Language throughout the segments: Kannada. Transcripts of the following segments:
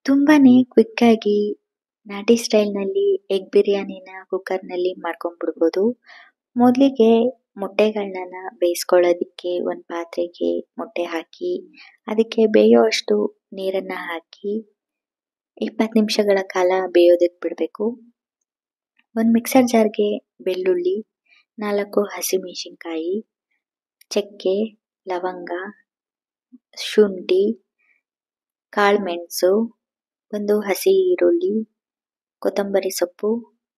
ತುಂಬಾನೇ ಕ್ವಿಕ್ಕಾಗಿ ನಾಟಿ ಸ್ಟೈಲ್ನಲ್ಲಿ ಎಗ್ ಬಿರಿಯಾನಿನ ಕುಕ್ಕರ್ನಲ್ಲಿ ಮಾಡ್ಕೊಂಡ್ಬಿಡ್ಬೋದು. ಮೊದಲಿಗೆ ಮೊಟ್ಟೆಗಳನ್ನ ಬೇಯಿಸ್ಕೊಳ್ಳೋದಕ್ಕೆ ಒಂದು ಪಾತ್ರೆಗೆ ಮೊಟ್ಟೆ ಹಾಕಿ ಅದಕ್ಕೆ ಬೇಯೋವಷ್ಟು ನೀರನ್ನು ಹಾಕಿ 20 ನಿಮಿಷಗಳ ಕಾಲ ಬೇಯೋದಕ್ಕೆ ಬಿಡಬೇಕು. ಒಂದು ಮಿಕ್ಸರ್ ಜಾರ್ಗೆ ಬೆಳ್ಳುಳ್ಳಿ, 4 ಹಸಿಮೆಣಸಿನ್ಕಾಯಿ, ಚಕ್ಕೆ, ಲವಂಗ, ಶುಂಠಿ, ಕಾಳುಮೆಣಸು, ಒಂದು ಹಸಿ ಈರುಳ್ಳಿ, ಕೊತ್ತಂಬರಿ ಸೊಪ್ಪು,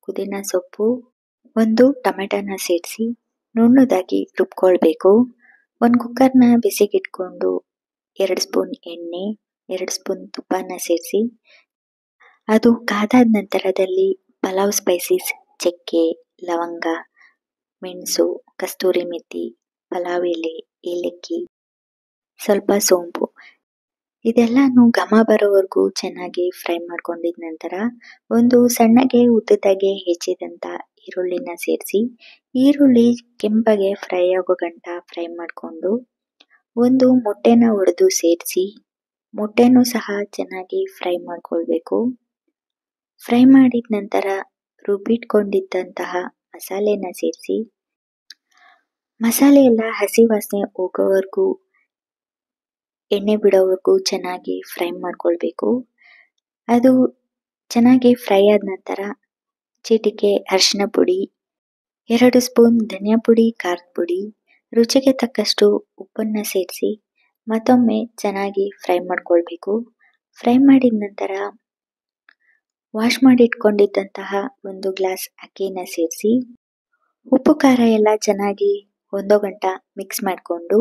ಪುದೀನ ಸೊಪ್ಪು, ಒಂದು ಟೊಮೆಟೊನ ಸೇರಿಸಿ ನುಣ್ಣದಾಗಿ ರುಬ್ಕೊಳ್ಬೇಕು. ಒಂದು ಕುಕ್ಕರ್ನ ಬಿಸಿಗಿಟ್ಕೊಂಡು 2 ಸ್ಪೂನ್ ಎಣ್ಣೆ, 2 ಸ್ಪೂನ್ ತುಪ್ಪನ ಸೇರಿಸಿ ಅದು ಕಾದಾದ ನಂತರದಲ್ಲಿ ಪಲಾವ್ ಸ್ಪೈಸಸ್ ಚಕ್ಕೆ, ಲವಂಗ, ಮೆಣಸು, ಕಸ್ತೂರಿ ಮೆಥಿ, ಪಲಾವ್ ಎಲೆ, ಏಲಕ್ಕಿ, ಸ್ವಲ್ಪ ಸೋಂಪು ಇದೆಲ್ಲನೂ ಘಮ ಬರೋವರೆಗೂ ಚೆನ್ನಾಗಿ ಫ್ರೈ ಮಾಡ್ಕೊಂಡಿದ ನಂತರ ಒಂದು ಸಣ್ಣಗೆ ಉದ್ದದಾಗೆ ಹೆಚ್ಚಿದಂಥ ಈರುಳ್ಳಿನ ಸೇರಿಸಿ ಈರುಳ್ಳಿ ಕೆಂಪಗೆ ಫ್ರೈ ಆಗೋ ಗಂಟ ಫ್ರೈ ಮಾಡಿಕೊಂಡು ಒಂದು ಮೊಟ್ಟೆನ ಒಡೆದು ಸೇರಿಸಿ ಮೊಟ್ಟೆನೂ ಸಹ ಚೆನ್ನಾಗಿ ಫ್ರೈ ಮಾಡ್ಕೊಳ್ಬೇಕು. ಫ್ರೈ ಮಾಡಿದ ನಂತರ ರುಬ್ಬಿಟ್ಕೊಂಡಿದ್ದಂತಹ ಮಸಾಲೆನ ಸೇರಿಸಿ ಮಸಾಲೆ ಎಲ್ಲ ಹಸಿ ವಾಸನೆ ಹೋಗೋವರೆಗೂ ಎಣ್ಣೆ ಬಿಡೋವರೆಗೂ ಚೆನ್ನಾಗಿ ಫ್ರೈ ಮಾಡ್ಕೊಳ್ಬೇಕು. ಅದು ಚೆನ್ನಾಗಿ ಫ್ರೈ ಆದ ನಂತರ ಚಿಟಿಕೆ ಅರಿಶಿನ ಪುಡಿ, 2 ಸ್ಪೂನ್ ಧನಿಯಾ ಪುಡಿ, ಖಾರದ ಪುಡಿ, ರುಚಿಗೆ ತಕ್ಕಷ್ಟು ಉಪ್ಪನ್ನು ಸೇರಿಸಿ ಮತ್ತೊಮ್ಮೆ ಚೆನ್ನಾಗಿ ಫ್ರೈ ಮಾಡ್ಕೊಳ್ಬೇಕು. ಫ್ರೈ ಮಾಡಿದ ನಂತರ ವಾಶ್ ಮಾಡಿ ಇಟ್ಕೊಂಡಿದ್ದಂತಹ 1 ಗ್ಲಾಸ್ ಅಕ್ಕಿನ ಸೇರಿಸಿ ಉಪ್ಪು ಖಾರ ಎಲ್ಲ ಚೆನ್ನಾಗಿ ಹೊಂದೋ ಗಂಟ ಮಿಕ್ಸ್ ಮಾಡಿಕೊಂಡು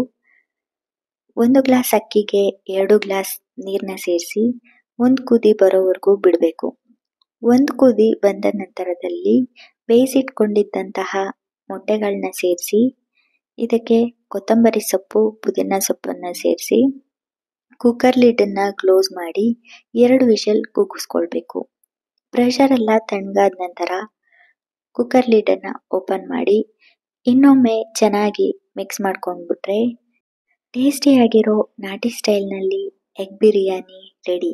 1 ಗ್ಲಾಸ್ ಅಕ್ಕಿಗೆ 2 ಗ್ಲಾಸ್ ನೀರನ್ನ ಸೇರಿಸಿ 1 ಕುದಿ ಬರೋವರೆಗೂ ಬಿಡಬೇಕು. 1 ಕುದಿ ಬಂದ ನಂತರದಲ್ಲಿ ಬೇಯಿಸಿಟ್ಕೊಂಡಿದ್ದಂತಹ ಮೊಟ್ಟೆಗಳನ್ನ ಸೇರಿಸಿ ಇದಕ್ಕೆ ಕೊತ್ತಂಬರಿ ಸೊಪ್ಪು, ಪುದೀನ ಸೊಪ್ಪನ್ನು ಸೇರಿಸಿ ಕುಕ್ಕರ್ ಲಿಡ್ಡನ್ನು ಕ್ಲೋಸ್ ಮಾಡಿ 2 ವಿಷಲ್ ಕೂಗಿಸ್ಕೊಳ್ಬೇಕು. ಪ್ರೆಷರ್ ಎಲ್ಲ ತಣ್ಣಗಾದ ನಂತರ ಕುಕ್ಕರ್ ಲಿಡ್ಡನ್ನು ಓಪನ್ ಮಾಡಿ ಇನ್ನೊಮ್ಮೆ ಚೆನ್ನಾಗಿ ಮಿಕ್ಸ್ ಮಾಡ್ಕೊಂಡ್ಬಿಟ್ರೆ ಟೇಸ್ಟಿಯಾಗಿರೋ ನಾಟಿ ಸ್ಟೈಲ್ನಲ್ಲಿ ಎಗ್ ಬಿರಿಯಾನಿ ರೆಡಿ.